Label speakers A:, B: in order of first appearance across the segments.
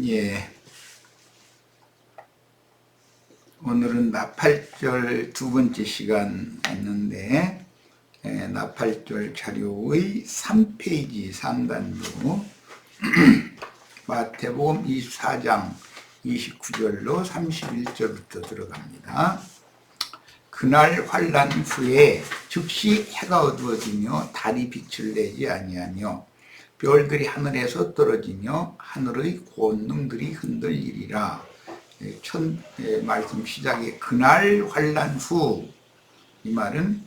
A: 예. 오늘은 나팔절 두 번째 시간이었는데, 나팔절 자료의 3페이지 상단부 마태복음 24장 29절로 31절부터 들어갑니다. 그날 환난 후에 즉시 해가 어두워지며 달이 빛을 내지 아니하며 별들이 하늘에서 떨어지며 하늘의 권능들이 흔들리리라. 첫 말씀 시작에 그날 환난 후, 이 말은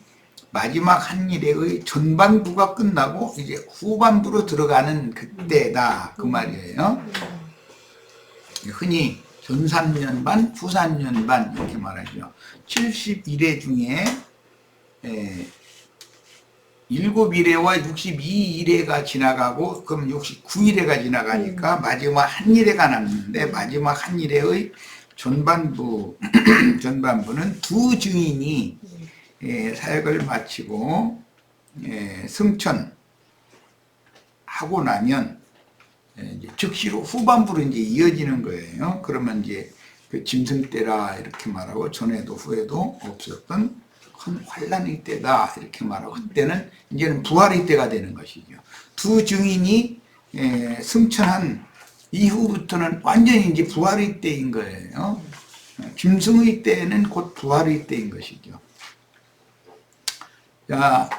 A: 마지막 한 일의 전반부가 끝나고 이제 후반부로 들어가는 그때다, 그 말이에요. 흔히 전 3년 반, 후 3년 반 이렇게 말하죠. 71회 중에 7일회와 62일회가 지나가고 그럼 69일회가 지나가니까 마지막 한 일회가 남는데, 마지막 한 일회의 전반부는 두 증인이 사역을 마치고 승천하고 나면 이제 즉시로 후반부로 이제 이어지는 거예요. 그러면 이제 그 짐승 때라 이렇게 말하고, 전에도 후에도 없었던 큰 환란의 때다 이렇게 말하고, 그때는 이제는 부활의 때가 되는 것이죠. 두 증인이 승천한 이후부터는 완전히 이제 부활의 때인 거예요. 짐승의 때는 곧 부활의 때인 것이죠. 자,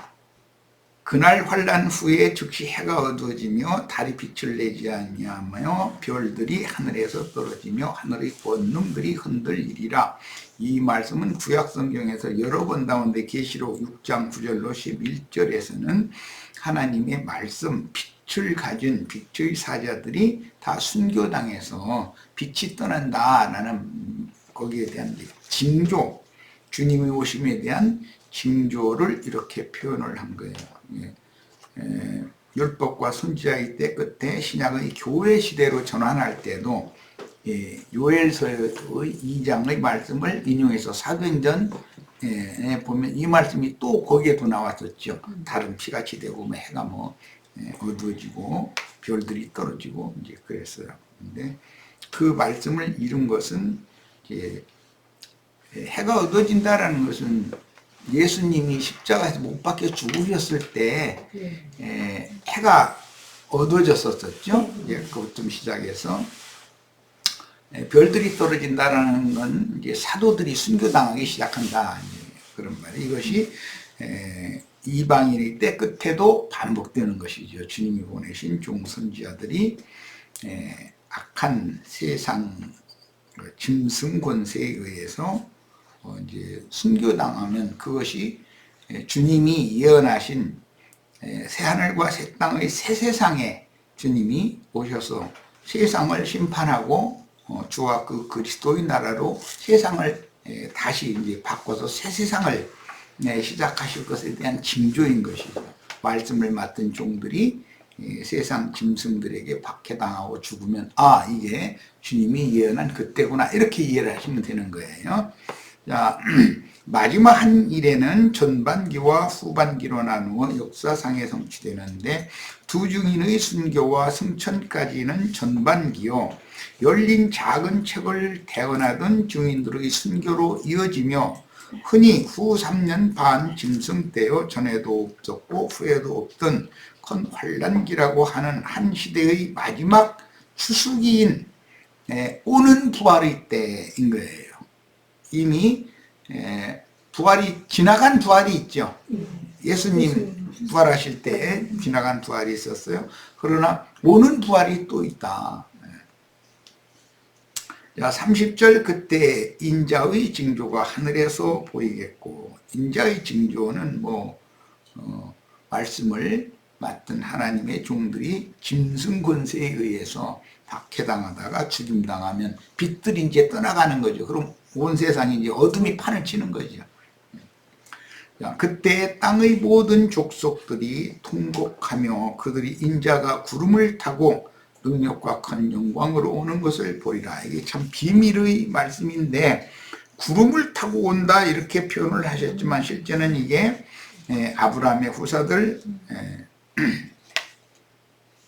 A: 그날 환난 후에 즉시 해가 어두워지며 달이 빛을 내지 아니하며 별들이 하늘에서 떨어지며 하늘의 권능들이 흔들리리라. 이 말씀은 구약 성경에서 여러 번 나오는데, 계시록 6장 9절로 11절에서는 하나님의 말씀, 빛을 가진 빛의 사자들이 다 순교당해서 빛이 떠난다라는 거기에 대한 징조, 주님의 오심에 대한 징조를 이렇게 표현을 한 거예요. 율법과 선지자의 때 끝에 신약의 교회 시대로 전환할 때도 요엘서의 2장의 말씀을 인용해서 사도행전에 보면 이 말씀이 또 거기에도 나왔었죠. 달은 피같이 되고 해가 어두워지고 별들이 떨어지고 이제 그랬어요. 근데 그 말씀을 이룬 것은 이제 해가 어두워진다라는 것은 예수님이 십자가에서 못 박혀 죽으셨을 때 해가 어두워졌었죠. 그것부터 시작해서 별들이 떨어진다라는 건 이제 사도들이 순교당하기 시작한다, 그런 말이에요. 이것이 이방인의 때 끝에도 반복되는 것이죠. 주님이 보내신 종선지자들이 악한 세상 짐승 권세에 의해서 이제 순교당하면 그것이 주님이 예언하신 새하늘과 새 땅의 새 세상에 주님이 오셔서 세상을 심판하고 주와 그 그리스도의 나라로 세상을 다시 이제 바꿔서 새 세상을 시작하실 것에 대한 징조인 것이죠. 말씀을 맡은 종들이 세상 짐승들에게 박해당하고 죽으면 이게 주님이 예언한 그때구나, 이렇게 이해를 하시면 되는 거예요. 자, 마지막 한 일에는 전반기와 후반기로 나누어 역사상에 성취되는데, 두 증인의 순교와 승천까지는 전반기요, 열린 작은 책을 대언하던 증인들의 순교로 이어지며 흔히 후 3년 반 짐승 때요, 전에도 없었고 후에도 없던 큰 환란기라고 하는 한 시대의 마지막 추수기인 오는 부활의 때인 거예요. 이미 지나간 부활이 있죠. 예수님 부활하실 때 지나간 부활이 있었어요. 그러나 오는 부활이 또 있다. 자, 30절 그때 인자의 징조가 하늘에서 보이겠고, 인자의 징조는 말씀을 맡은 하나님의 종들이 짐승 권세에 의해서 박해당하다가 죽임당하면 빛들이 이제 떠나가는 거죠. 그럼 온 세상이 이제 어둠이 판을 치는 거죠. 자, 그때 땅의 모든 족속들이 통곡하며 그들이 인자가 구름을 타고 능력과 큰 영광으로 오는 것을 보리라. 이게 참 비밀의 말씀인데, 구름을 타고 온다 이렇게 표현을 하셨지만 실제는 이게 아브라함의 후사들,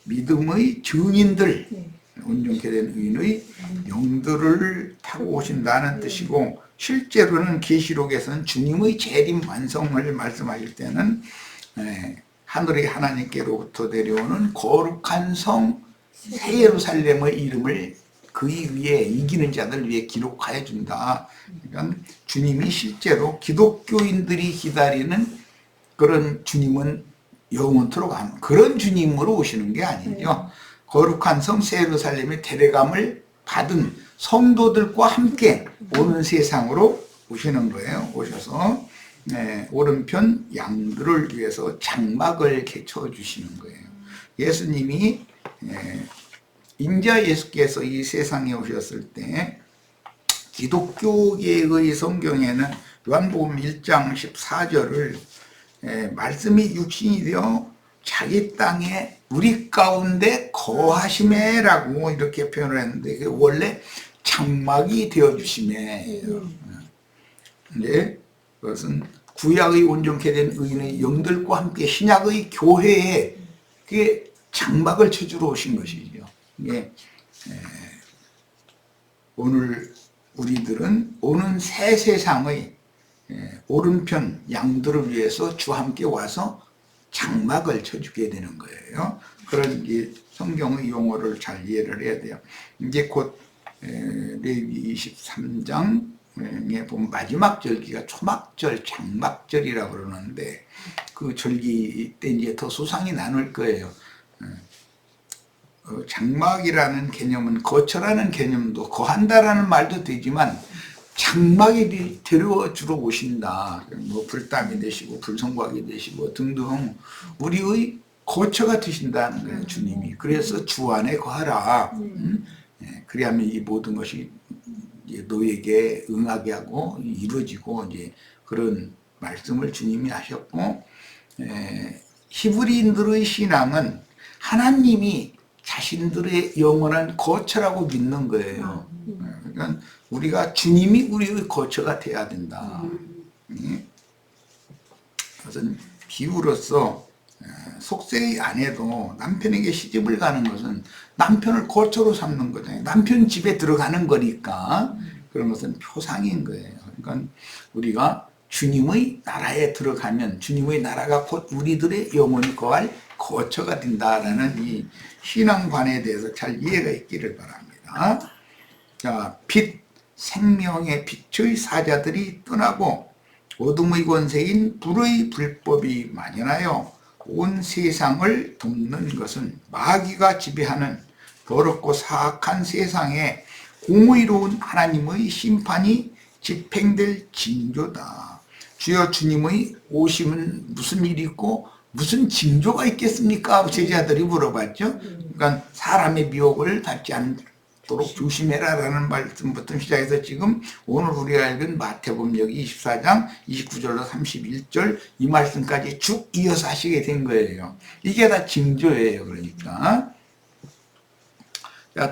A: 믿음의 증인들, 온전케 된 의인의 영들을 타고 오신다는 뜻이고, 실제로는 계시록에서는 주님의 재림 완성을 말씀하실 때는 하늘의 하나님께로부터 내려오는 거룩한 성 새 예루살렘의 이름을 그 위에 이기는 자들 위에 기록하여 준다. 그러니까 주님이 실제로 기독교인들이 기다리는 그런 주님은 영원토록 안, 그런 주님으로 오시는 게 아니죠. 거룩한 성 새 예루살렘의 데려감을 받은 성도들과 함께 오는 세상으로 오시는 거예요. 오셔서 오른편 양들을 위해서 장막을 개쳐 주시는 거예요. 예수님이 인자 예수께서 이 세상에 오셨을 때 기독교계의 성경에는 요한복음 1장 14절을 말씀이 육신이 되어 자기 땅에 우리 가운데 거하심에라고 이렇게 표현을 했는데, 원래 장막이 되어주심에예요. 이제 그것은 구약의 온전케 된 의인의 영들과 함께 신약의 교회에 그게 장막을 쳐주러 오신 것이죠. 이게 오늘 우리들은 오는 새 세상의 오른편 양들을 위해서 주와 함께 와서 장막을 쳐주게 되는 거예요. 그런 성경의 용어를 잘 이해를 해야 돼요. 이제 곧 레위기 23장에 보면 마지막 절기가 초막절, 장막절이라고 그러는데, 그 절기 때 이제 더 소상히 나눌 거예요. 장막이라는 개념은 거처라는 개념도, 거한다라는 말도 되지만 장막이 데려와 주러 오신다. 뭐 불담이 되시고 불성곽이 되시고 등등 우리의 거처가 되신다는 거예요, 주님이. 그래서 주 안에 거하라. 그리하면 이 모든 것이 너에게 응하게 하고 이루어지고, 이제 그런 말씀을 주님이 하셨고, 히브리인들의 신앙은 하나님이 자신들의 영원한 거처라고 믿는 거예요. 그러니까 우리가 주님이 우리의 거처가 돼야 된다. 그것은 비유로서 속세의 아내도 남편에게 시집을 가는 것은 남편을 거처로 삼는 거잖아요. 남편 집에 들어가는 거니까 그런 것은 표상인 거예요. 그러니까 우리가 주님의 나라에 들어가면 주님의 나라가 곧 우리들의 영원히 거할 거처가 된다라는 이 신앙관에 대해서 잘 이해가 있기를 바랍니다. 자, 빛, 생명의 빛의 사자들이 떠나고 어둠의 권세인 불의 불법이 만연하여 온 세상을 돕는 것은 마귀가 지배하는 더럽고 사악한 세상에 공의로운 하나님의 심판이 집행될 징조다. 주여, 주님의 오심은 무슨 일이 있고 무슨 징조가 있겠습니까? 제자들이 물어봤죠. 그러니까 사람의 미혹을 받지 않도록 조심해라라는 말씀부터 시작해서 지금 오늘 우리가 읽은 마태복음 여기 24장 29절로 31절 이 말씀까지 쭉 이어서 하시게 된 거예요. 이게 다 징조예요. 그러니까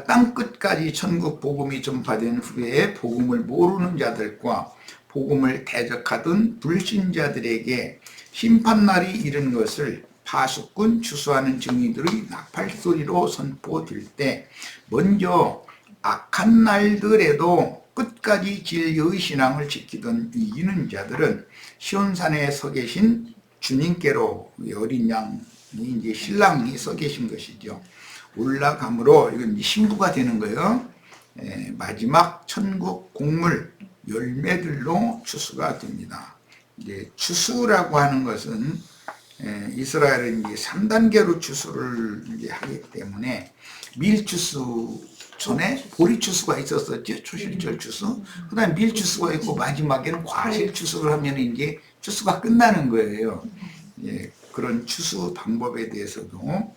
A: 땅 끝까지 천국 복음이 전파된 후에 복음을 모르는 자들과 복음을 대적하던 불신자들에게 심판날이 이른 것을 파수꾼 추수하는 증인들의 나팔소리로 선포될 때, 먼저 악한 날들에도 끝까지 진리의 신앙을 지키던 이기는 자들은 시온산에 서 계신 주님께로, 어린 양이 이제 신랑이 서 계신 것이죠. 올라감으로 이건 신부가 되는 거예요. 마지막 천국 곡물 열매들로 추수가 됩니다. 이제 추수라고 하는 것은 이스라엘은 이제 3단계로 추수를 이제 하기 때문에 밀추수 전에 보리추수가 있었었죠. 초실절 추수. 그다음에 밀추수가 있고 마지막에는 과실추수를 하면 이제 추수가 끝나는 거예요. 예, 그런 추수 방법에 대해서도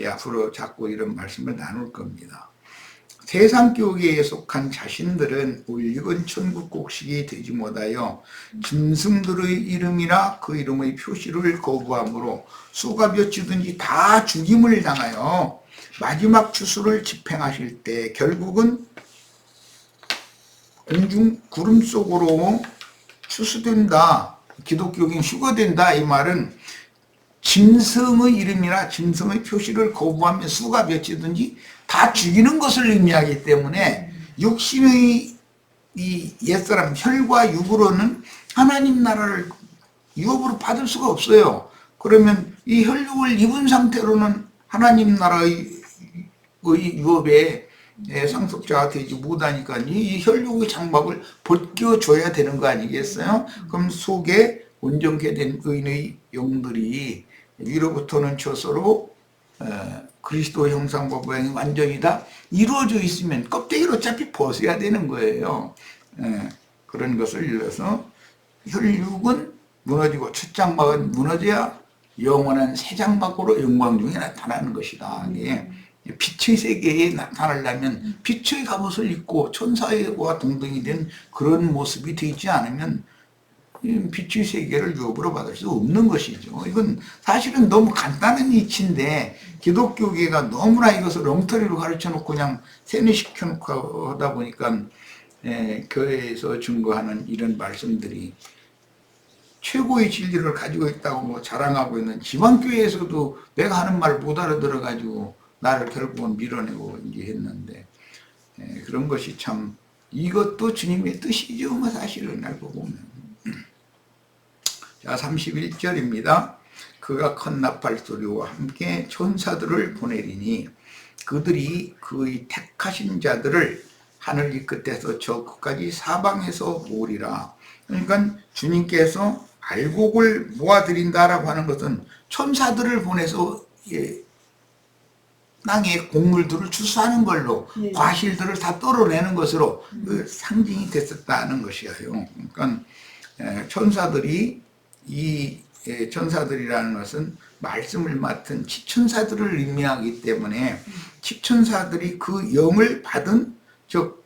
A: 앞으로 자꾸 이런 말씀을 나눌 겁니다. 세상 교계에 속한 자신들은 올익은 천국 곡식이 되지 못하여 짐승들의 이름이나 그 이름의 표시를 거부함으로 수가 몇 주든지 다 죽임을 당하여 마지막 추수를 집행하실 때 결국은 공중 구름 속으로 추수된다. 기독교인 휴거된다. 이 말은 짐승의 이름이나 짐승의 표시를 거부하면 수가 몇 주든지 다 죽이는 것을 의미하기 때문에 육신의 이 옛사람 혈과 육으로는 하나님 나라를 유업으로 받을 수가 없어요. 그러면 이 혈육을 입은 상태로는 하나님 나라의 유업에 상속자가 되지 못하니까 이 혈육의 장막을 벗겨줘야 되는 거 아니겠어요? 그럼 속에 온전케 된 의인의 영들이 위로부터는 저서로 그리스도 형상과 모양이 완전히 다 이루어져 있으면 껍데기를 어차피 벗어야 되는 거예요. 그런 것을 일러서 혈육은 무너지고 첫 장막은 무너져야 영원한 새 장막으로 영광 중에 나타나는 것이다. 빛의 세계에 나타나려면 빛의 갑옷을 입고 천사와 동등이 된 그런 모습이 되지 않으면 빛의 세계를 유업으로 받을 수 없는 것이죠. 이건 사실은 너무 간단한 이치인데 기독교계가 너무나 이것을 엉터리로 가르쳐 놓고 그냥 세뇌시켜 놓고 하다 보니까 교회에서 증거하는 이런 말씀들이 최고의 진리를 가지고 있다고 자랑하고 있는 지방교회에서도 내가 하는 말 못 알아들어 가지고 나를 결국은 밀어내고 이제 했는데 그런 것이 참 이것도 주님의 뜻이죠. 뭐 사실은 알고 보면. 자, 31절입니다. 그가 큰 나팔 소리와 함께 천사들을 보내리니 그들이 그의 택하신 자들을 하늘 이 끝에서 저 끝까지 사방에서 모으리라. 그러니까 주님께서 알곡을 모아드린다라고 하는 것은 천사들을 보내서 땅의 곡물들을 추수하는 걸로 과실들을 다 떨어내는 것으로 그 상징이 됐었다는 것이에요. 그러니까 천사들이 천사들이라는 것은 말씀을 맡은 집천사들을 의미하기 때문에 집천사들이 그 영을 받은 즉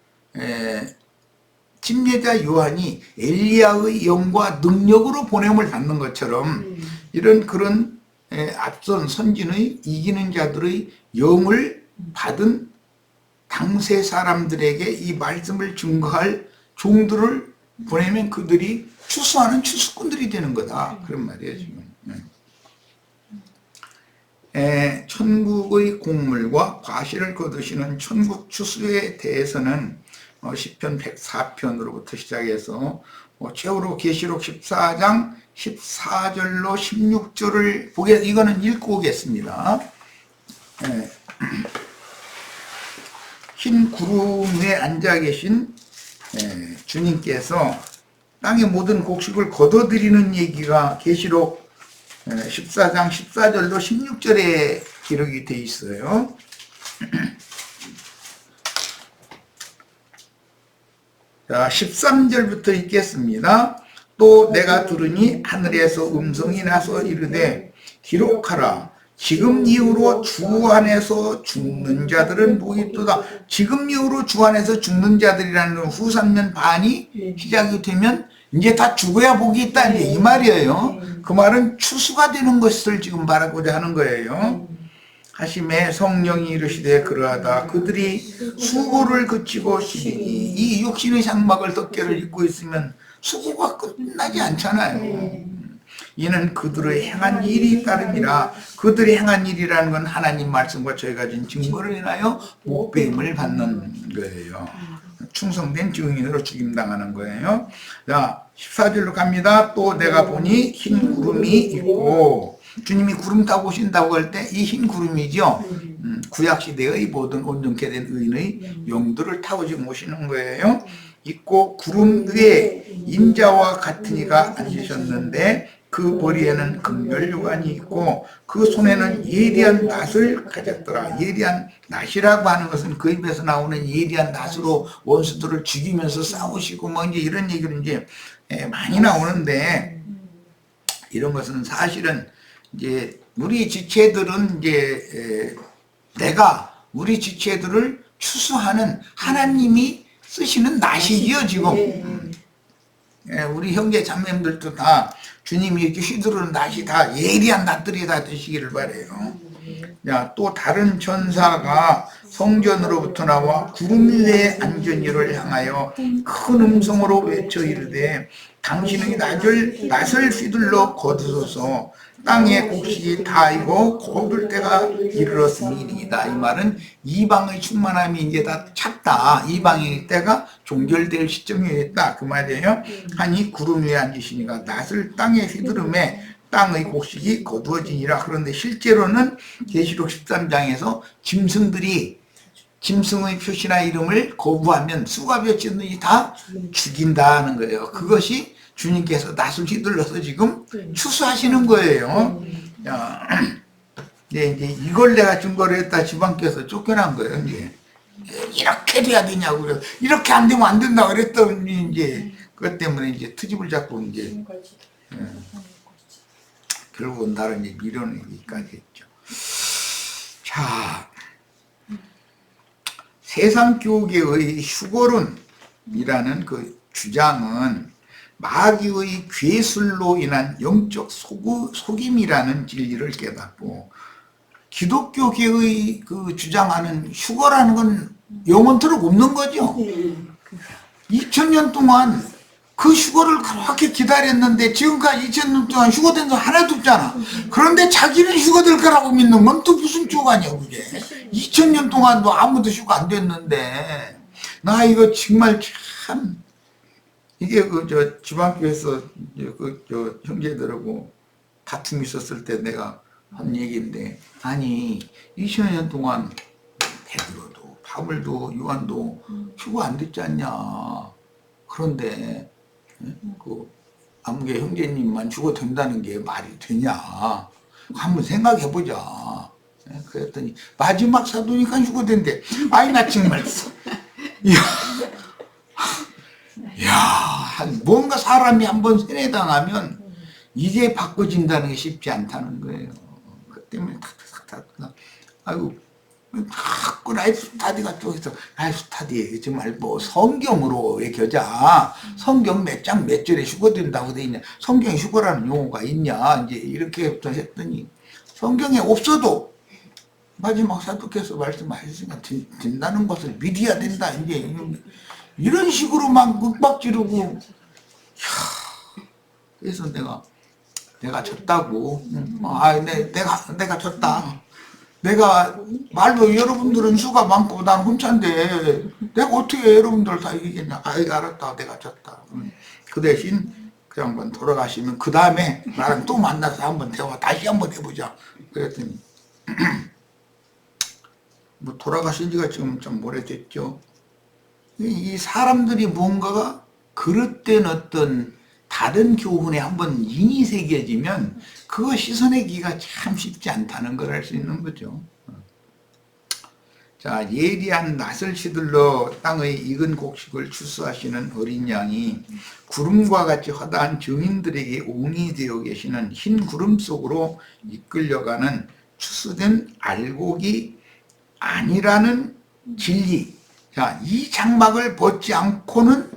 A: 침례자 요한이 엘리야의 영과 능력으로 보냄을 받는 것처럼 이런 그런 앞선 선진의 이기는 자들의 영을 받은 당세 사람들에게 이 말씀을 증거할 종들을 보내면 그들이 추수하는 추수꾼들이 되는 거다. 그런 말이에요, 지금. 천국의 곡물과 과실을 거두시는 천국 추수에 대해서는 시편 104편으로부터 시작해서 최후로 계시록 14장 14절로 16절을 이거는 읽고 오겠습니다. 흰 구름 위에 앉아 계신 주님께서 땅의 모든 곡식을 거둬들이는 얘기가 계시록 14장 14절로 16절에 기록이 되어 있어요. 자, 13절부터 읽겠습니다. 또 내가 들으니 하늘에서 음성이 나서 이르되 기록하라. 지금 이후로 주 안에서 죽는 자들은 복이 있도다. 지금 이후로 주 안에서 죽는 자들이라는 후 3년 반이 시작이 되면 이제 다 죽어야 복이 있다. 이제 이 말이에요. 그 말은 추수가 되는 것을 지금 말하고자 하는 거예요. 하심에 성령이 이르시되 그러하다. 그들이 수고를 그치고 쉬니 이 육신의 장막을 덮개를 입고 있으면 수고가 끝나지 않잖아요. 이는 그들의 행한 일이 따름이라. 그들이 행한 일이라는 건 하나님 말씀과 저희가 준 증거를 인하여 목배임을 받는 거예요. 충성된 증인으로 죽임당하는 거예요. 자, 14절로 갑니다. 또 내가 보니 흰 구름이 있고, 주님이 구름 타고 오신다고 할 때 이 흰 구름이죠. 구약시대의 모든 온전케 된 의인의 영들을 타고 지금 오시는 거예요. 있고 구름 위에 인자와 같은 이가 앉으셨는데 그 머리에는 금별유관이 있고 그 손에는 예리한 낫을 가졌더라. 예리한 낫이라고 하는 것은 그 입에서 나오는 예리한 낫으로 원수들을 죽이면서 싸우시고 뭐 이제 이런 얘기를 이제 많이 나오는데, 이런 것은 사실은 이제 우리 지체들은 이제 우리 지체들을 추수하는 하나님이 쓰시는 낫이지요, 지금. 우리 형제 자매님들도 다 주님이 이렇게 휘두르는 낫이 다 예리한 낫들이 다 되시기를 바래요. 자, 또 다른 천사가 성전으로부터 나와 구름 위에 앉은 이를 향하여 큰 음성으로 외쳐 이르되 당신의 낫을 휘둘러 거두소서. 땅의 곡식이 다이고 거둘 때가 이르렀음이니이다. 이 말은 이방의 충만함이 이제 다 찼다. 이방의 때가 종결될 시점이 됐다. 그 말이에요. 하니 구름 위에 앉으시니가 낫을 땅에 휘두름에 땅의 곡식이 거두어지니라. 그런데 실제로는 계시록 13장에서 짐승의 표시나 이름을 거부하면 수가 몇이든지 다 죽인다는 거예요. 그것이 주님께서 낫을 휘둘러서 지금 추수하시는 거예요. 야, 이제 이걸 내가 증거를 했다 지방께서 쫓겨난 거예요. 이제 이렇게 돼야 되냐고 그래서 이렇게 안 되면 안 된다 그랬더니 이제 그것 때문에 이제 트집을 잡고 이제 결국은 나를 이제 밀어내기까지 했죠. 자, 세상 교계의 휴거론이라는 그 주장은 마귀의 괴술로 인한 영적 속임이라는 진리를 깨닫고, 기독교계의 그 주장하는 휴거라는 건 영원토록 없는 거죠. 2000년 동안 그 휴거를 그렇게 기다렸는데 지금까지 2000년 동안 휴거된 건 하나도 없잖아. 그런데 자기는 휴거될 거라고 믿는 건 또 무슨 쪼가냐 그게. 2000년 동안도 아무도 휴거 안 됐는데. 나 이거 정말 참, 이게 지방교회에서 형제들하고 다툼이 있었을 때 내가 한 얘기인데, 아니 2000년 동안 베드로도 바울도 요한도 휴거 안 됐지 않냐. 그런데 그 아무개 형제님만 휴거 된다는 게 말이 되냐. 한번 생각해 보자. 그랬더니 마지막 사도니까 휴거 된대. 아이 나 정말 야, 뭔가 사람이 한번 세뇌당하면 이제 바꿔진다는 게 쉽지 않다는 거예요. 그 때문에 아이고, 자꾸 라이프 스타디가 쪽에서 라이프 스타디 정말 뭐 성경으로 겨자 성경 몇 장 몇 절에 휴거된다고 돼 있냐, 성경에 휴거라는 용어가 있냐, 이제 이렇게부터 했더니 성경에 없어도 마지막 사도께서 말씀하셨으니까 된다는 것을 믿어야 된다, 이제 이런 식으로 막 윽박 지르고. 그래서 내가 졌다고. 내가 졌다. 내가 말로 여러분들은 수가 많고 난 혼자인데 내가 어떻게 여러분들 다 이기겠냐. 알았다. 내가 졌다. 그 대신 그 양반 돌아가시면 그 다음에 나랑 또 만나서 한번 대화 다시 한번 해보자. 그랬더니 뭐 돌아가신 지가 지금 좀 오래됐죠. 이 사람들이 뭔가가 그릇된 어떤 다른 교훈에 한번 인이 새겨지면 그거 씻어내기가 참 쉽지 않다는 걸 알 수 있는 거죠. 자, 예리한 낫을 시들러 땅의 익은 곡식을 추수하시는 어린 양이 구름과 같이 허다한 증인들에게 옹이 되어 계시는 흰 구름 속으로 이끌려가는 추수된 알곡이 아니라는 진리. 자, 이 장막을 벗지 않고는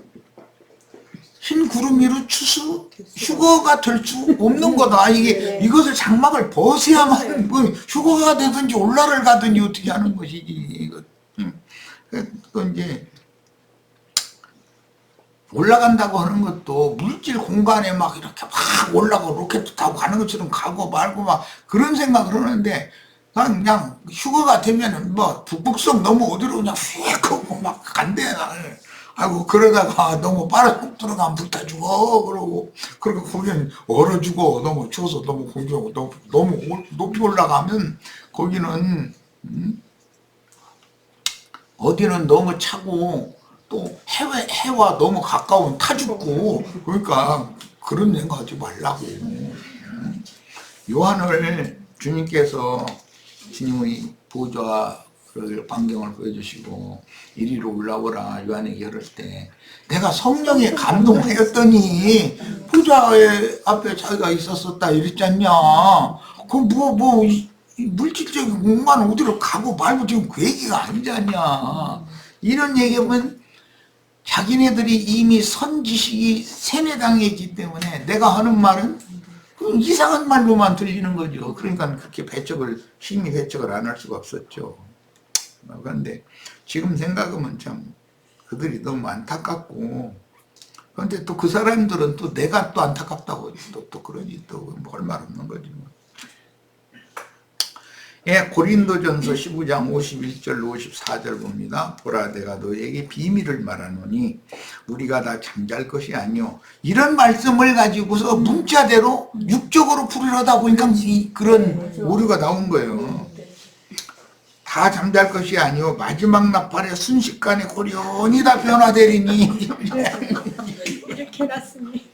A: 흰 구름 위로 휴거가 될 수 없는 거다. 이것을 장막을 벗어야만 뭐 휴거가 되든지 올라를 가든지 어떻게 하는 것이지. 그 이제 올라간다고 하는 것도 물질 공간에 막 이렇게 막 올라가고 로켓 타고 가는 것처럼 가고 말고 막 그런 생각을 하는데, 그냥 휴거가 되면은 뭐 북극성 너무 어디로 그냥 휙 하고 막 간대. 아이고, 그러다가 너무 빠른 들어가면 불타 죽어. 그러고 거기는 얼어 죽어. 너무 추워서 너무 공기하고 너무 높이 올라가면 거기는 어디는 너무 차고 또 해와 너무 가까운 타 죽고. 그러니까 그런 생각하지 말라고. 요한을 주님께서 주님의 보좌를 광경을 보여주시고 이리로 올라오라 요한에게 이럴 때 내가 성령에 감동하였더니 보좌의 앞에 자기가 있었었다 이랬잖냐. 그 물질적인 공간 어디로 가고 말고 지금 그 얘기가 아니잖냐. 이런 얘기하면 자기네들이 이미 선지식이 세뇌당했기 때문에 내가 하는 말은 이상한 말로만 들리는 거죠. 그러니까 그렇게 심히 배척을 안 할 수가 없었죠. 그런데 지금 생각하면 참 그들이 너무 안타깝고, 그런데 또 그 사람들은 또 내가 또 안타깝다고 또 그러니 또 할 말 없는 거지 뭐. 예, 고린도전서 15장 51절 54절 봅니다. 보라 내가 너에게 비밀을 말하노니 우리가 다 잠잘 것이 아니요. 이런 말씀을 가지고서 문자대로 육적으로 풀으려다 보니까 그런 오류가 나온 거예요. 다 잠잘 것이 아니요 마지막 나팔에 순식간에 호련히 다 변화되리니.
B: 이렇게 났으니.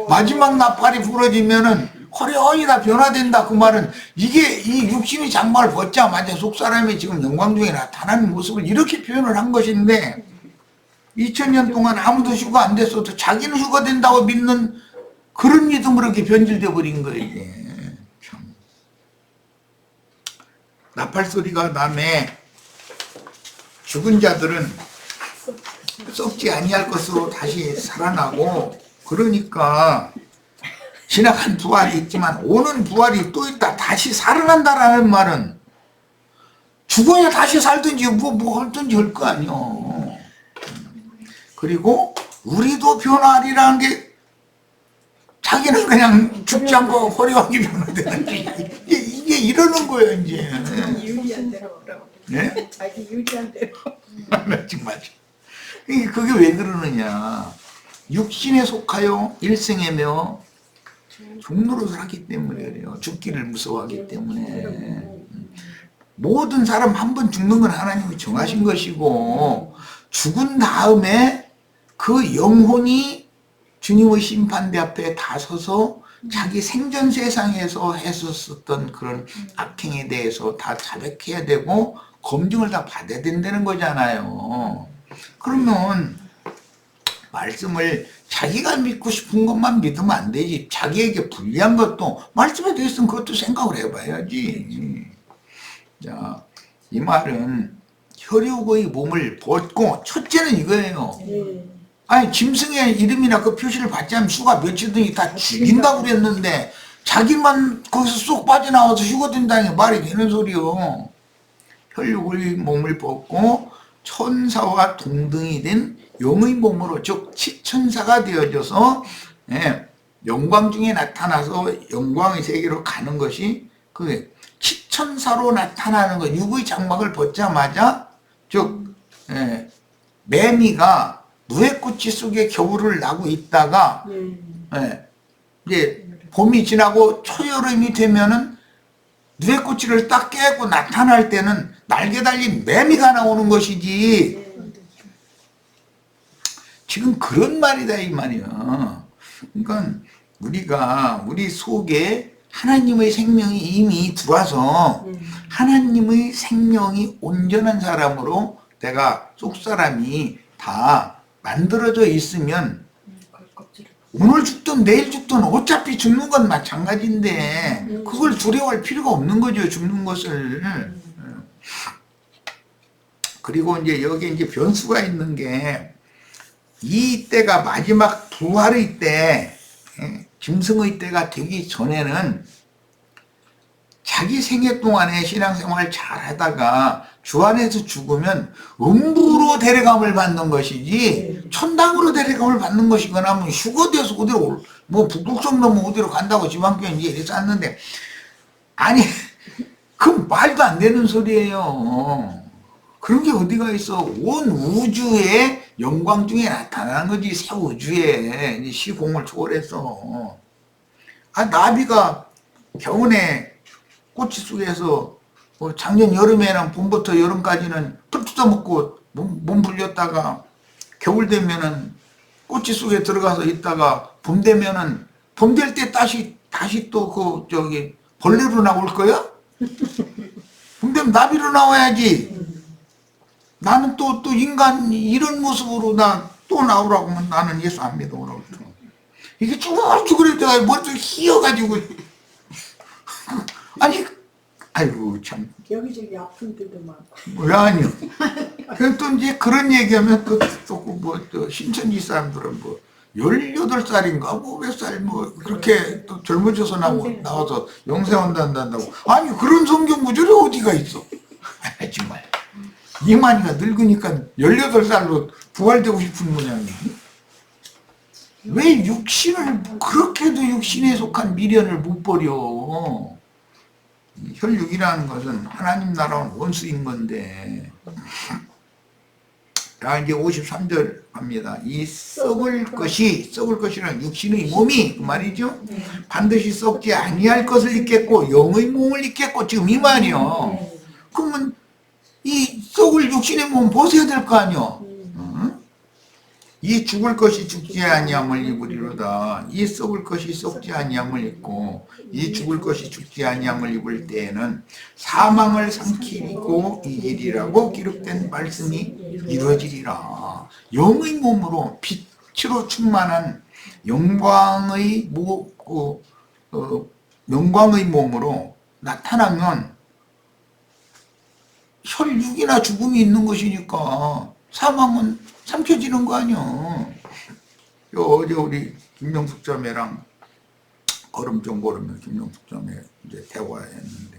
A: 마지막 나팔이 부러지면은 호련히 다 변화된다. 그 말은 이게 이 육신이 장막을 벗자마자 속사람이 지금 영광 중에 나타나는 모습을 이렇게 표현을 한 것인데 2000년 동안 아무도 휴가 안 됐어도 자기는 휴가 된다고 믿는 그런 믿음으로 이렇게 변질돼 버린 거예요. 이게 참. 나팔 소리가 나매 죽은 자들은 썩지 아니할 것으로 다시 살아나고, 그러니까 지나간 부활이 있지만 오는 부활이 또 있다. 다시 살아난다라는 말은 죽어야 다시 살든지 뭐 할든지 할 거 아니요. 그리고 우리도 변화하리라는 게 자기는 그냥 죽지 않고 호려하게 변화되는 이게 이러는 거예요 이제.
B: 유리한 대로.
A: 네?
B: 자기 유리한 대로.
A: 정말. 그게 왜 그러느냐. 육신에 속하여 일생애며 종노릇을 하기 때문에 그래요. 죽기를 무서워하기 때문에. 모든 사람 한 번 죽는 건 하나님이 정하신 것이고, 죽은 다음에 그 영혼이 주님의 심판대 앞에 다 서서 자기 생전 세상에서 했었던 그런 악행에 대해서 다 자백해야 되고 검증을 다 받아야 된다는 거잖아요. 그러면 말씀을 자기가 믿고 싶은 것만 믿으면 안 되지. 자기에게 불리한 것도 말씀에 대해서는 그것도 생각을 해봐야지. 자, 이 말은 혈육의 몸을 벗고, 첫째는 이거예요. 아니 짐승의 이름이나 그 표시를 받지 않으면 수가 몇이든지 다 죽인다고 그랬는데 자기만 거기서 쏙 빠져나와서 휴거된다는 게 말이 되는 소리요. 혈육의 몸을 벗고 천사와 동등이 된 영의 몸으로, 즉 치천사가 되어져서 영광 중에 나타나서 영광의 세계로 가는 것이 그 치천사로 나타나는 것. 육의 장막을 벗자마자, 즉 매미가 누에꽃이 속에 겨울을 나고 있다가 이제 봄이 지나고 초여름이 되면은 누에꽃을 딱 깨고 나타날 때는 날개 달린 매미가 나오는 것이지. 지금 그런 말이다 이 말이야. 그러니까 우리가 우리 속에 하나님의 생명이 이미 들어와서 하나님의 생명이 온전한 사람으로 내가 속사람이 다 만들어져 있으면 오늘 죽든 내일 죽든 어차피 죽는 건 마찬가지인데 그걸 두려워할 필요가 없는 거죠. 죽는 것을. 그리고 이제 여기 이제 변수가 있는 게, 이 때가 마지막 부활의 때, 짐승의 때가 되기 전에는 자기 생애 동안에 신앙생활 잘 하다가 주 안에서 죽으면 음부로 데려감을 받는 것이지 천당으로 데려감을 받는 것이거나 뭐 휴거돼서 어디로 뭐 북극성 넘어 어디로 간다고 지방교회 이제 이래서 왔는데, 아니 그 말도 안 되는 소리예요. 그런 게 어디가 있어. 온 우주의 영광 중에 나타나는 거지. 새 우주에 시공을 초월해서. 나비가 겨우내 꼬치 속에서 작년 여름에는 봄부터 여름까지는 풀 뜯어먹고 몸 불렸다가 겨울 되면은 꼬치 속에 들어가서 있다가 봄 되면은 봄 될 때 다시 또 벌레로 나올 거야? 봄 되면 나비로 나와야지. 나는 또 인간 이런 모습으로 또 나오라고 하면 나는 예수 안 믿어. 이게 쭈글쭈글해서 머리를 휘어가지고 아니, 아이고 참.
B: 여기저기 아픈 데도 많고.
A: 왜 아니요. 또 이제 그런 얘기하면 또 신천지 사람들은 18살인가 몇 살 그렇게 또 젊어져서 나와서 영생한다고. 아니 그런 성경 구절이 어디가 있어. 정말. 이만희가 늙으니까 18살로 부활되고 싶은 모양이지. 왜 육신을 그렇게도 육신에 속한 미련을 못 버려? 혈육이라는 것은 하나님 나라와 원수인 건데. 자, 이제 53절 갑니다. 이 썩을 것이라는 육신의 몸이 그 말이죠. 반드시 썩지 아니할 것을 입겠고 영의 몸을 입겠고 지금 이 말이요. 그러면 이 썩을 육신의 몸 벗어야 될 거 아니요. 이 죽을 것이 죽지 아니함을 입으리로다. 이 썩을 것이 썩지 아니함을 입고 이 죽을 것이 죽지 아니함을 입을 때에는 사망을 삼키고 이기리라고 기록된 말씀이 이루어지리라. 영의 몸으로 빛으로 충만한 영광의 영광의 몸으로 나타나면 혈육이나 죽음이 있는 것이니까 사망은 삼켜지는 거 아니야. 어제 우리 김영숙 자매랑 걸음좀 걸으면 김영숙 자매 이제 대화했는데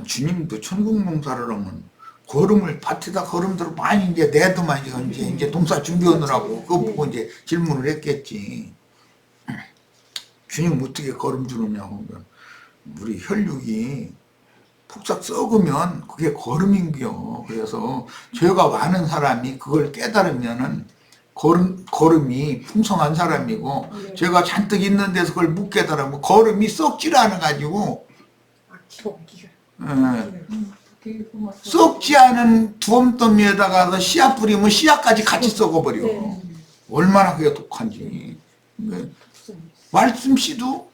A: 주님도 천국 농사를 하면 걸음을 밭에다 걸음들을 많이 이제 내도만 이제 동사 준비하느라고 그거 보고 이제 질문을 했겠지. 주님 어떻게 걸음 주느냐고. 우리 혈육이 폭삭 썩으면 그게 걸음인겨. 그래서 죄가 많은 사람이 그걸 깨달으면은 걸음이 풍성한 사람이고 죄가 잔뜩 있는 데서 그걸 못 깨달으면 걸음이 썩지를 않아가지고 썩지 않은 두엄더미에다가 씨앗 뿌리면 씨앗까지 같이 썩어버려. 얼마나 그게 독한지. 말씀씨도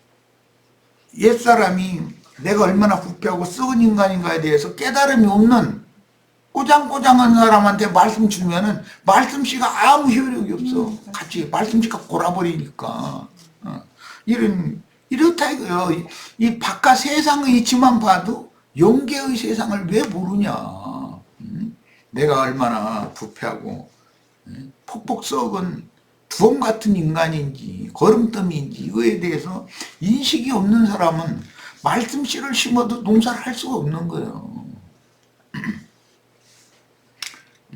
A: 옛사람이 내가 얼마나 부패하고 썩은 인간인가에 대해서 깨달음이 없는 꼬장꼬장한 사람한테 말씀 주면은 말씀씨가 아무 효력이 없어. 같이 말씀씨가 골아버리니까. 이렇다 이거요. 이 바깥 세상의 이치만 봐도 영계의 세상을 왜 모르냐. 내가 얼마나 부패하고 폭폭 썩은 두엄 같은 인간인지 거름더미인지 이거에 대해서 인식이 없는 사람은 말씀씨를 심어도 농사를 할 수가 없는 거예요.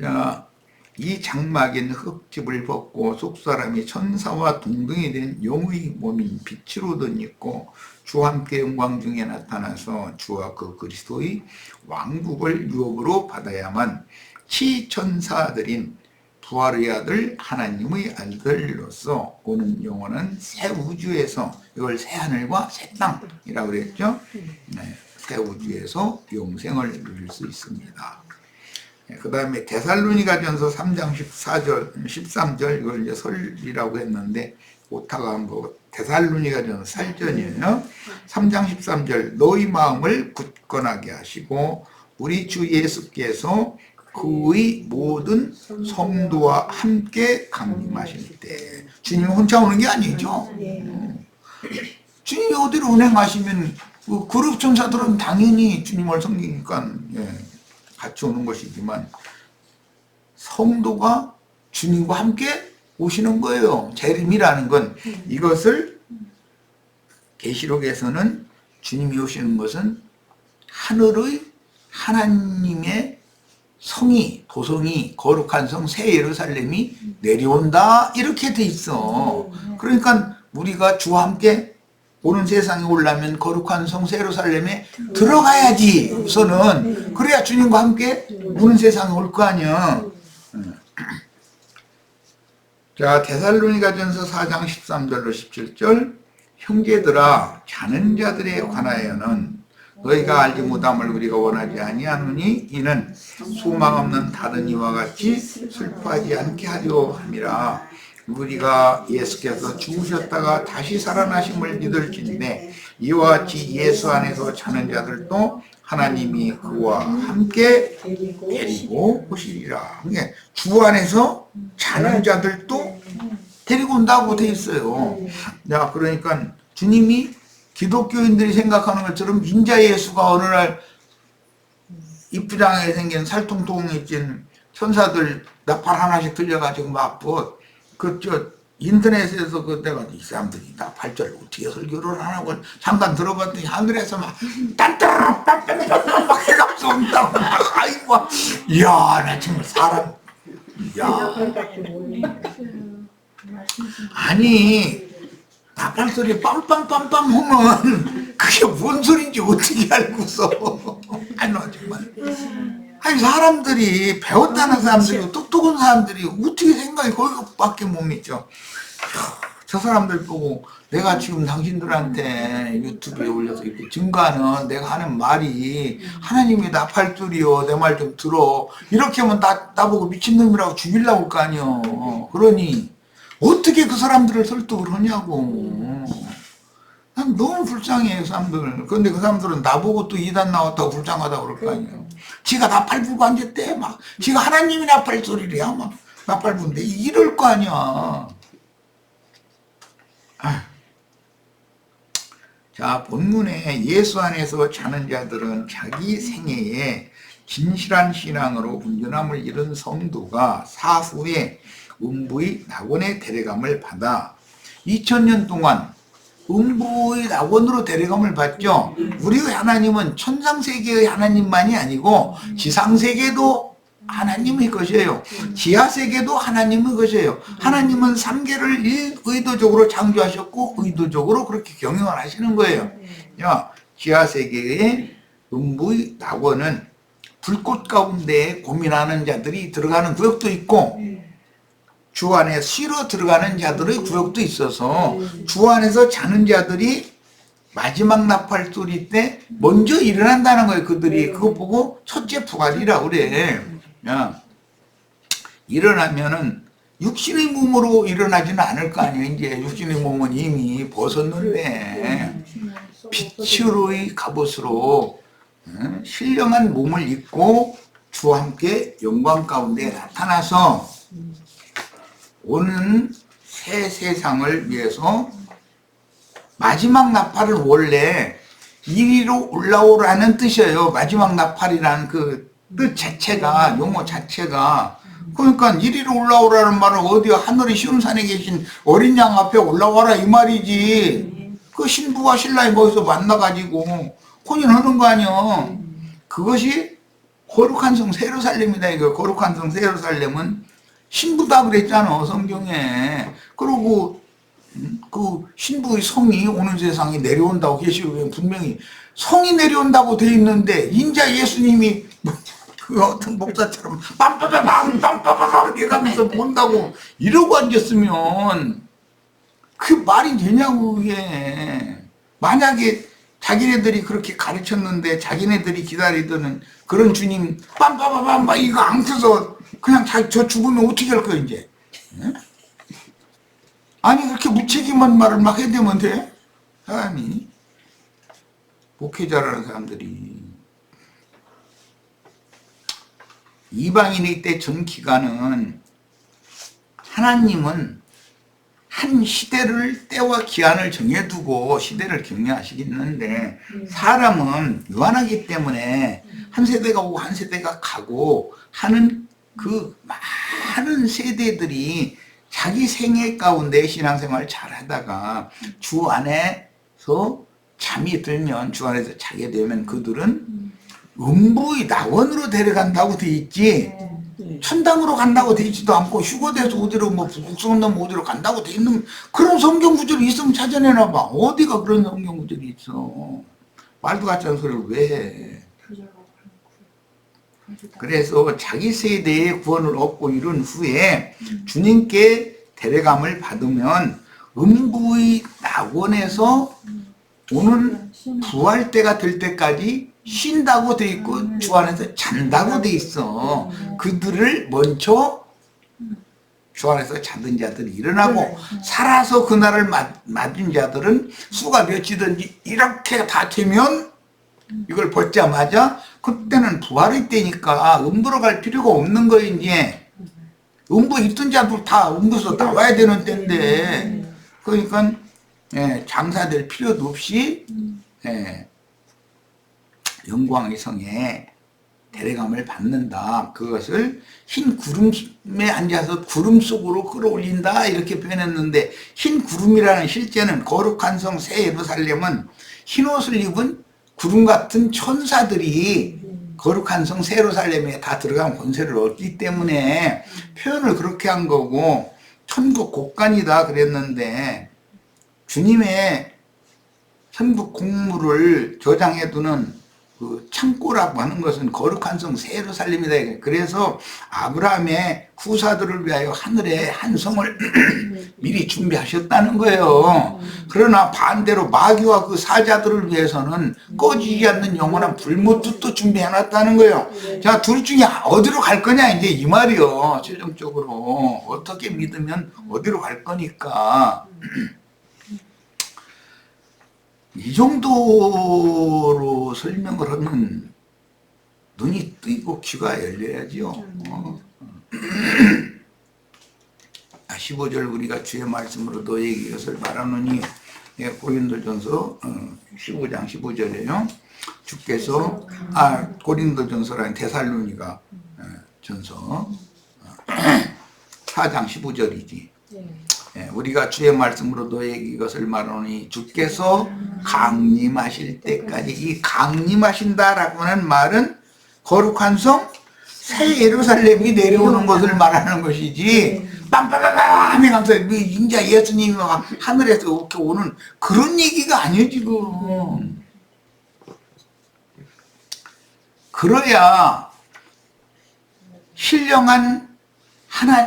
A: 자, 이 장막인 흙집을 벗고 속사람이 천사와 동등이 된 영의 몸인 빛으로 덧입고 주와 함께 영광 중에 나타나서 주와 그 그리스도의 왕국을 유업으로 받아야만 치천사들인 부활의 아들 하나님의 아들로서 오는 영원한 새 우주에서 이걸 새 하늘과 새 땅이라고 그랬죠. 네, 새 우주에서 영생을 누릴 수 있습니다. 네, 그 다음에 데살로니가전서 3장 14절, 13절 이걸 이제 설이라고 했는데 오타가 뭐 데살로니가전서 살전이에요. 3장 13절 너희 마음을 굳건하게 하시고 우리 주 예수께서 그의 모든 성도와 함께 강림하실 때 주님이 혼자 오는 게 아니죠. 주님이 어디로 운행하시면 그룹 천사들은 당연히 주님을 섬기니까 같이 오는 것이지만 성도가 주님과 함께 오시는 거예요. 재림이라는 건 이것을 계시록에서는 주님이 오시는 것은 하늘의 하나님의 성이 도성이 거룩한 성 새 예루살렘이 내려온다 이렇게 돼 있어. 그러니까 우리가 주와 함께 오는 세상에 오려면 거룩한 성 새 예루살렘에 들어가야지. 우선은 그래야 주님과 함께 오는 세상에 올 거 아니야. 자, 데살로니가전서 4장 13절로 17절 형제들아 자는 자들에 관하여는 너희가 알지 못함을 우리가 원하지 아니하노니 이는 소망 없는 다른 이와 같이 슬퍼하지 않게 하려 함이라. 우리가 예수께서 죽으셨다가 다시 살아나심을 믿을진데 이와 같이 예수 안에서 자는 자들도 하나님이 그와 함께 데리고 오시리라. 그러니까 주 안에서 자는 자들도 데리고 온다고 돼 있어요. 자, 그러니까 주님이 기독교인들이 생각하는 것처럼 인자 예수가 어느 날 이쁘장하게 생긴 살통통이 찐 천사들 나팔 하나씩 들려가지고 막 인터넷에서 내가 이 사람들이 나팔절 어떻게 설교를 하나고 잠깐 들어봤더니 하늘에서 막 딴따라딴따라 막 해가 쏜다고 막 아이고 이야 나 정말 사람 야,
B: 그렇게 몰래.
A: 아니 나팔 소리 빰빰빰빰 하면 그게 뭔 소리인지 어떻게 알고서. 아니 정말. 아니 사람들이 배웠다는 사람들이 똑똑한 사람들이 어떻게 생각이 거기밖에 못 믿죠. 저 사람들 보고 내가 지금 당신들한테 유튜브에 올려서 이렇게 증거하는 내가 하는 말이 하나님이 나팔소리요 내 말 좀 들어 이렇게 하면 나보고 미친놈이라고 죽이려고 할 거 아니여. 그러니 어떻게 그 사람들을 설득을 하냐고. 난 너무 불쌍해 그 사람들. 그런데 그 사람들은 나보고 또 이단 나왔다고 불쌍하다고 그럴 거 아니에요. 지가 나팔 불고 앉았대 막. 지가 하나님이 나팔 소리래야 막 나팔 부는데 이럴 거 아니야. 자, 본문에 예수 안에서 자는 자들은 자기 생애에 진실한 신앙으로 온전함을 잃은 성도가 사후에 음부의 낙원에 데려감을 받아 2000년 동안 음부의 낙원으로 데려감을 받죠. 우리의 하나님은 천상세계의 하나님만이 아니고 지상세계도 하나님의 것이에요. 지하세계도 하나님의 것이에요. 하나님은 3계를 의도적으로 창조하셨고 의도적으로 그렇게 경영을 하시는 거예요. 야, 지하세계의 음부의 낙원은 불꽃 가운데 고민하는 자들이 들어가는 구역도 있고 주 안에 쉬러 들어가는 자들의 구역도 있어서 주 안에서 자는 자들이 마지막 나팔 소리 때 먼저 일어난다는 거예요. 그들이 그거 보고 첫째 부활이라 그래. 야, 일어나면은 육신의 몸으로 일어나지는 않을 거 아니에요. 이제 육신의 몸은 이미 벗었는데 빛으로의 갑옷으로 신령한 몸을 입고 주와 함께 영광 가운데 나타나서 오는 새 세상을 위해서 마지막 나팔을 원래 이리로 올라오라는 뜻이에요. 마지막 나팔이라는 그 뜻 자체가, 용어 자체가. 그러니까 이리로 올라오라는 말은 어디야? 하늘의 쉬운 산에 계신 어린 양 앞에 올라와라 이 말이지. 그 신부와 신랑이 거기서 만나가지고 혼인하는 거 아니야. 그것이 거룩한 성 예루살렘이다 이거. 거룩한 성 예루살렘은 신부다 그랬잖아 성경에. 그리고 그 신부의 성이 오는 세상에 내려온다고 계시록에 분명히 성이 내려온다고 돼 있는데 인자 예수님이 그 어떤 목사처럼 빰빠바밤 이러면서 본다고 이러고 앉았으면 그 말이 되냐고. 그게 만약에 자기네들이 그렇게 가르쳤는데 자기네들이 기다리던 그런 주님 빰빠바밤 막 이거 안 펴서 그냥 저 죽으면 어떻게 할 거야 이제. 아니 그렇게 무책임한 말을 막 해대면 돼? 사람이 목회자라는 사람들이 이방인의 때 전 기간은 하나님은 한 시대를 때와 기한을 정해두고 시대를 격려하시겠는데 사람은 유한하기 때문에 한 세대가 오고 한 세대가 가고 하는 그 많은 세대들이 자기 생애 가운데 신앙생활을 잘 하다가 주 안에서 잠이 들면 주 안에서 자게 되면 그들은 음부의 낙원으로 데려간다고 돼 있지 천당으로 간다고 돼 있지도 않고 휴거돼서 어디로 뭐 북성 넘어 어디로 간다고 돼 있는 그런 성경 구절이 있으면 찾아내나 봐. 어디가 그런 성경 구절이 있어. 말도 같지 않은 소리를 왜 해. 그래서 자기 세대의 구원을 얻고 이룬 후에 주님께 데려감을 받으면 음부의 낙원에서 오는 부활 때가 될 때까지 쉰다고 돼 있고 주 안에서 잔다고 돼 있어. 그들을 먼저 주 안에서 자던 자들이 일어나고 살아서 그날을 맞은 자들은 수가 몇이든지 이렇게 다 되면 이걸 벗자마자 그때는 부활의 때니까 음부로 갈 필요가 없는 거예요. 이제 음부에 있던 자들 다 음부에서 나와야 되는 때인데 그러니까 장사될 필요도 없이 영광의 성에 데려감을 받는다. 그것을 흰 구름에 앉아서 구름 속으로 끌어올린다 이렇게 표현했는데 흰 구름이라는 실제는 거룩한 성 새 예루살렘은 흰 옷을 입은 구름 같은 천사들이 거룩한 성 세루살렘에 다 들어간 권세를 얻기 때문에 표현을 그렇게 한 거고, 천국 곳간이다 그랬는데, 주님의 천국 공물을 저장해두는 그 창고라고 하는 것은 거룩한 성 세루살렘이다. 그래서 아브라함의 후사들을 위하여 하늘에 한 성을 미리 준비하셨다는 거예요. 그러나 반대로 마귀와 그 사자들을 위해서는 꺼지지 않는 영원한 불못도 준비해놨다는 거예요. 자, 둘 중에 어디로 갈 거냐 이제 이 말이요. 최종적으로 어떻게 믿으면 어디로 갈 거니까. 이 정도로 설명을 하면 눈이 뜨이고 귀가 열려야죠. 15절 우리가 주의 말씀으로 너에게 이것을 말하노니, 고린도전서 15장 15절이에요. 주께서 고린도전서라는 데살로니가 전서 4장 15절이지. 우리가 주의 말씀으로 너에게 이것을 말하노니 주께서 강림하실 때까지, 이 강림하신다라고 하는 말은 거룩한 성 새 예루살렘이 내려오는 것을 말하는 것이지, 빰빰빰빰 하면서 인자 예수님이 하늘에서 이렇게 오는 그런 얘기가 아니에요 지금. 그래야 신령한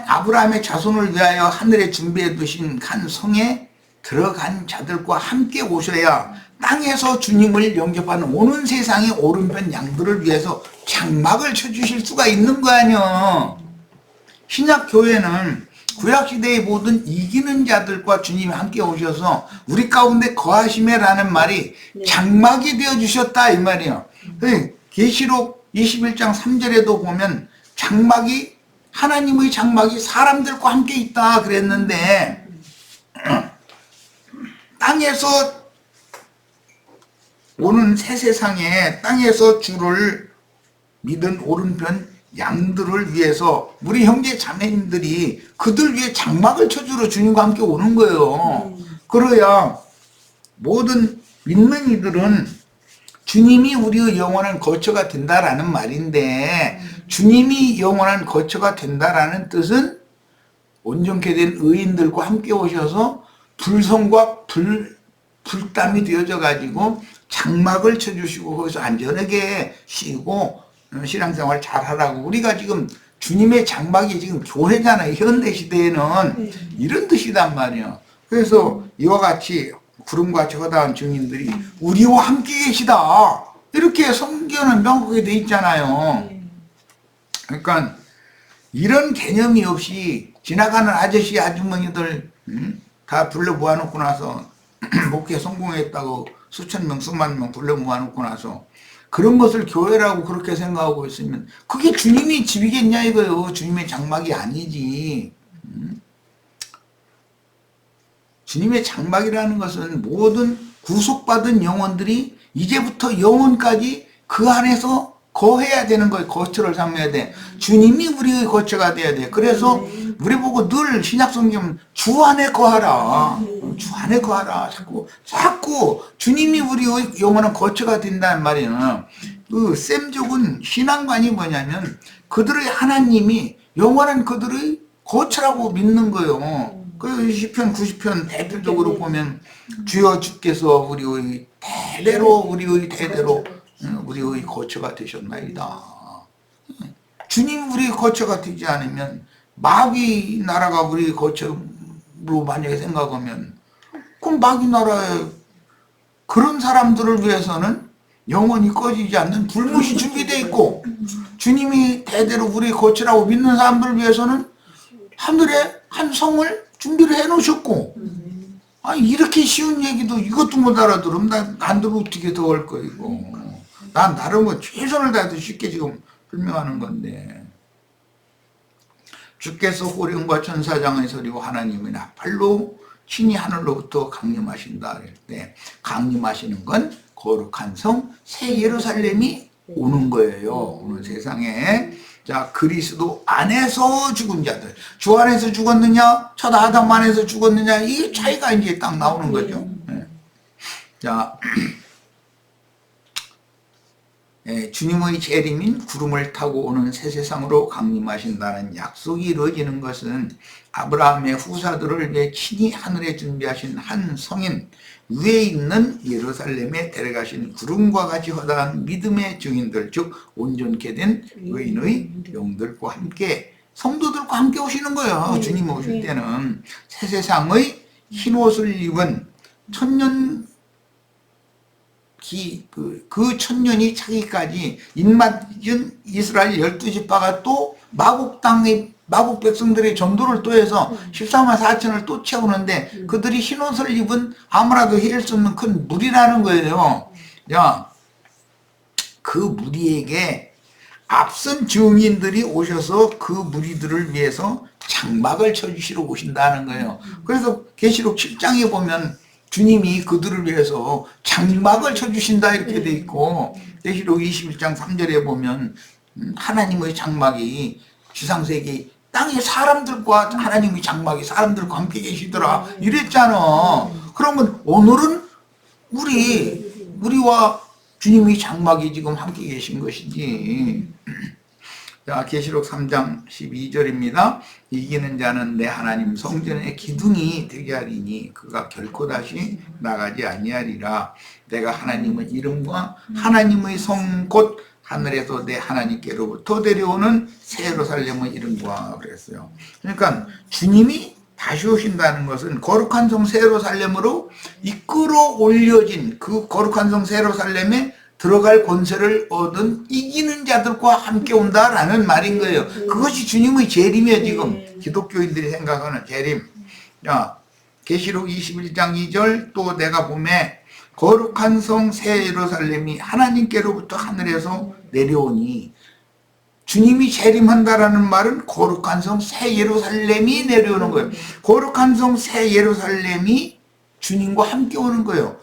A: 아브라함의 자손을 위하여 하늘에 준비해 두신 한 성에 들어간 자들과 함께 오셔야 땅에서 주님을 영접하는 오는 세상의 오른편 양들을 위해서 장막을 쳐주실 수가 있는 거 아니야. 신약 교회는 구약시대의 모든 이기는 자들과 주님이 함께 오셔서 우리 가운데 거하심에라는 말이 장막이 되어주셨다 이 말이에요. 계시록 21장 3절에도 보면 장막이, 하나님의 장막이 사람들과 함께 있다 그랬는데, 땅에서 오는 새 세상에 땅에서 주를 믿은 오른편 양들을 위해서 우리 형제 자매님들이 그들 위해 장막을 쳐주러 주님과 함께 오는 거예요. 그래야 모든 믿는 이들은 주님이 우리의 영원한 거처가 된다라는 말인데, 주님이 영원한 거처가 된다라는 뜻은 온전케 된 의인들과 함께 오셔서 불성과 불담이 되어져 가지고 장막을 쳐주시고 거기서 안전하게 쉬고 신앙생활 잘 하라고. 우리가 지금 주님의 장막이 지금 교회잖아요. 현대시대에는 이런 뜻이단 말이에요. 그래서 이와 같이 구름같이 허다한 증인들이 우리와 함께 계시다, 이렇게 성경은 명확하게 돼 있잖아요. 그러니까 이런 개념이 없이 지나가는 아저씨 아주머니들 다 불러 모아놓고 나서 목회 성공했다고 수천 명 수만 명 불러 모아놓고 나서 그런 것을 교회라고 그렇게 생각하고 있으면 그게 주님의 집이겠냐 이거요. 주님의 장막이 아니지. 주님의 장막이라는 것은 모든 구속받은 영혼들이 이제부터 영혼까지 그 안에서 거해야 되는 거예요. 거처를 삼아야 돼. 주님이 우리의 거처가 돼야 돼. 그래서 우리 보고 늘 신약성경 주 안에 거하라. 주 안에 거하라. 자꾸 주님이 우리의 영원한 거처가 된다는 말이에요. 그 셈족은 신앙관이 뭐냐면 그들의 하나님이 영원한 그들의 거처라고 믿는 거예요. 그 시편 90편 대표적으로 보면 주여 주께서 우리의 대대로 우리의 거처가 되셨나이다. 주님 우리의 거처가 되지 않으면 마귀 나라가 우리의 거처로 만약에 생각하면 그럼 마귀 나라에 그런 사람들을 위해서는 영원히 꺼지지 않는 불못이 준비되어 있고, 주님이 대대로 우리의 거처라고 믿는 사람들을 위해서는 하늘에 한 성을 준비를 해 놓으셨고, 아니 이렇게 쉬운 얘기도 이것도 못 알아들으면 난들 어떻게 더 할 거이고. 난 나름은 최선을 다해서 쉽게 지금 설명하는 건데, 주께서 호령과 천사장의 소리와 하나님의 나팔로 친히 하늘로부터 강림하신다 할 때, 강림하시는 건 거룩한 성 새 예루살렘이 오는 거예요. 오는 세상에. 자, 그리스도 안에서 죽은 자들, 주 안에서 죽었느냐 첫 아담 안에서 죽었느냐, 이 차이가 이제 딱 나오는 거죠. 네. 자, 주님의 재림인 구름을 타고 오는 새 세상으로 강림하신다는 약속이 이루어지는 것은 아브라함의 후사들을 위해 친히 하늘에 준비하신 한 성인, 위에 있는 예루살렘에 데려가신 구름과 같이 허다한 믿음의 증인들, 즉 온전케 된 의인의 영들과 함께, 성도들과 함께 오시는 거예요. 주님 오실 때는 새 세상의 흰 옷을 입은 천년 그 천년이 차기까지 입맞은 이스라엘 12지파가 또 마국 백성들의 전도를 또 해서 14만 4천을 또 채우는데 그들이 흰옷을 입은 아무라도 헤일 수 없는 큰 무리라는 거예요. 야, 그 무리에게 앞선 증인들이 오셔서 그 무리들을 위해서 장막을 쳐주시러 오신다는 거예요. 그래서 계시록 7장에 보면 주님이 그들을 위해서 장막을 쳐주신다 이렇게 돼 있고, 계시록 21장 3절에 보면 하나님의 장막이 지상세계 땅에 사람들과 하나님의 장막이 사람들과 함께 계시더라 이랬잖아. 그러면 오늘은 우리와 주님의 장막이 지금 함께 계신 것이지. 자, 계시록 3장 12절입니다. 이기는 자는 내 하나님 성전의 기둥이 되게 하리니 그가 결코 다시 나가지 아니하리라. 내가 하나님의 이름과 하나님의 성 곧 하늘에서 내 하나님께로부터 데려오는 새 예루살렘의 이름과 그랬어요. 그러니까 주님이 다시 오신다는 것은 거룩한 성 새 예루살렘으로 이끌어 올려진 그 거룩한 성 새 예루살렘에 들어갈 권세를 얻은 이기는 자들과 함께 온다라는 말인 거예요. 그것이 주님의 재림이에요. 지금 기독교인들이 생각하는 재림. 자, 계시록 21장 2절 또 내가 보매 거룩한 성 새 예루살렘이 하나님께로부터 하늘에서 내려오니, 주님이 재림한다라는 말은 거룩한 성 새 예루살렘이 내려오는 거예요. 거룩한 성 새 예루살렘이 주님과 함께 오는 거예요.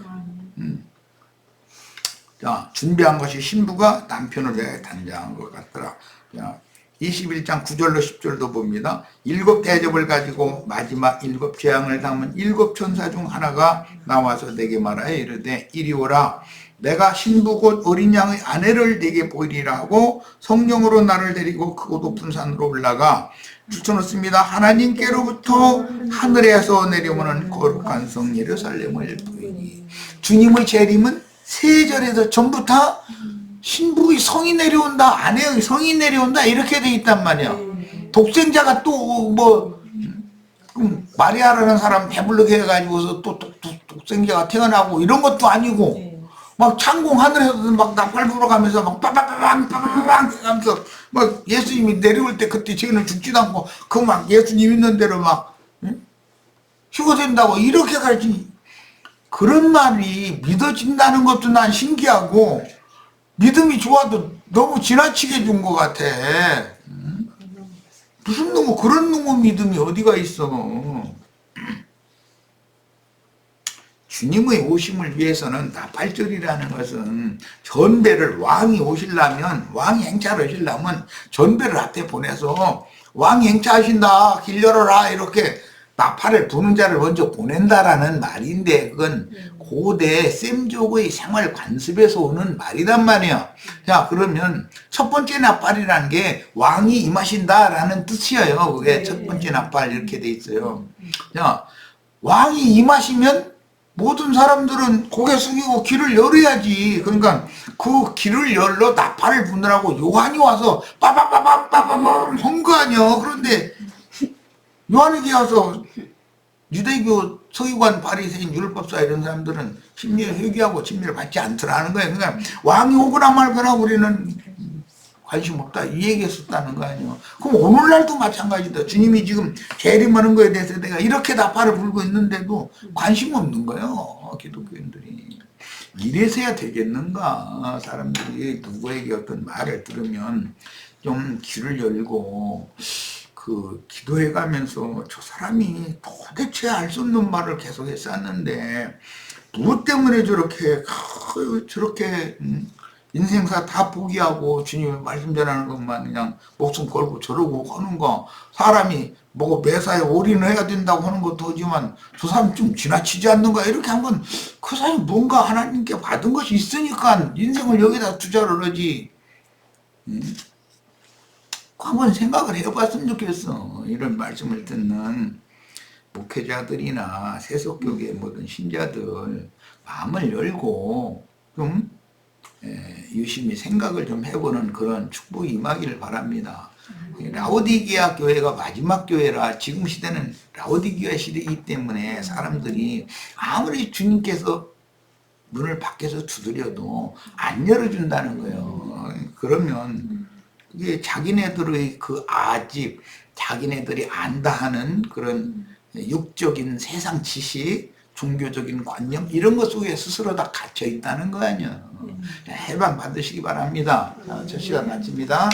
A: 자, 준비한 것이 신부가 남편을 위해 단장한 것 같더라. 자, 21장 9절로 10절도 봅니다. 7 대접을 가지고 마지막 7 재앙을 담은 7 천사 중 하나가 나와서 내게 말하여 이르되 이리 오라. 내가 신부 곧 어린 양의 아내를 내게 보이리라 하고 성령으로 나를 데리고 크고 높은 산으로 올라가 추천했습니다. 하나님께로부터 하늘에서 내려오는 거룩한 성 예루살렘을 보이니. 주님의 재림은 세절에서 전부 다 신부의 성이 내려온다, 아내의 성이 내려온다 이렇게 돼 있단 말이야. 독생자가 또 마리아라는 사람 배불르게 해가지고서 또 독생자가 태어나고 이런 것도 아니고 막 창공 하늘에서 막 나팔 불어가면서 막 빠바바방 하면서 막 예수님이 내려올 때 그때 저희는 죽지도 않고 그 막 예수님 있는 대로 막 휴거된다고 이렇게 가르치니, 그런 말이 믿어진다는 것도 난 신기하고 믿음이 좋아도 너무 지나치게 준 것 같아. 무슨 놈의 그런 놈의 믿음이 어디가 있어. 주님의 오심을 위해서는 나팔절이라는 것은 전배를, 왕이 오시려면, 왕이 행차를 하시려면 전배를 앞에 보내서 왕이 행차하신다 길 열어라 이렇게 나팔을 부는 자를 먼저 보낸다라는 말인데, 그건 고대 셈족의 생활 관습에서 오는 말이란 말이야. 자, 그러면 첫 번째 나팔이라는 게 왕이 임하신다라는 뜻이에요. 그게 첫 번째 나팔 이렇게 돼 있어요. 자, 왕이 임하시면 모든 사람들은 고개 숙이고 길을 열어야지. 그러니까 그 길을 열러 나팔을 부느라고 요한이 와서 빠바바바바바밤 한 거 아니야. 그런데 요한에게 와서 유대교 서기관 바리새인 율법사 이런 사람들은 심리를 회개하고 진리를 받지 않더라는 거예요. 그러니까 왕이 오거나 말거나 우리는 관심 없다 이 얘기했었다는 거 아니에요. 그럼 오늘날도 마찬가지다. 주님이 지금 재림하는 거에 대해서 내가 이렇게 나팔을 불고 있는데도 관심 없는 거예요. 기독교인들이. 이래서야 되겠는가. 사람들이 누구에게 어떤 말을 들으면 좀 귀를 열고 기도해 가면서 저 사람이 도대체 알 수 없는 말을 계속 했었는데 무엇 때문에 저렇게 인생사 다 포기하고 주님의 말씀 전하는 것만 그냥 목숨 걸고 저러고 하는 거, 사람이 뭐 매사에 올인해야 된다고 하는 것도 하지만 저 사람 좀 지나치지 않는가 이렇게 한번 그 사람이 뭔가 하나님께 받은 것이 있으니까 인생을 여기다 투자를 하지. 한번 생각을 해봤으면 좋겠어. 이런 말씀을 듣는 목회자들이나 세속교계 모든 신자들 마음을 열고 좀 유심히 생각을 좀 해보는 그런 축복이 임하기를 바랍니다. 라오디게아 교회가 마지막 교회라 지금 시대는 라오디게아 시대이기 때문에 사람들이 아무리 주님께서 문을 밖에서 두드려도 안 열어준다는 거예요. 그러면 이게 자기네들의 그 아집, 자기네들이 안다 하는 그런 육적인 세상 지식, 종교적인 관념 이런 것 속에 스스로 다 갇혀 있다는 거 아니에요. 해방 받으시기 바랍니다. 자, 저 시간 마칩니다.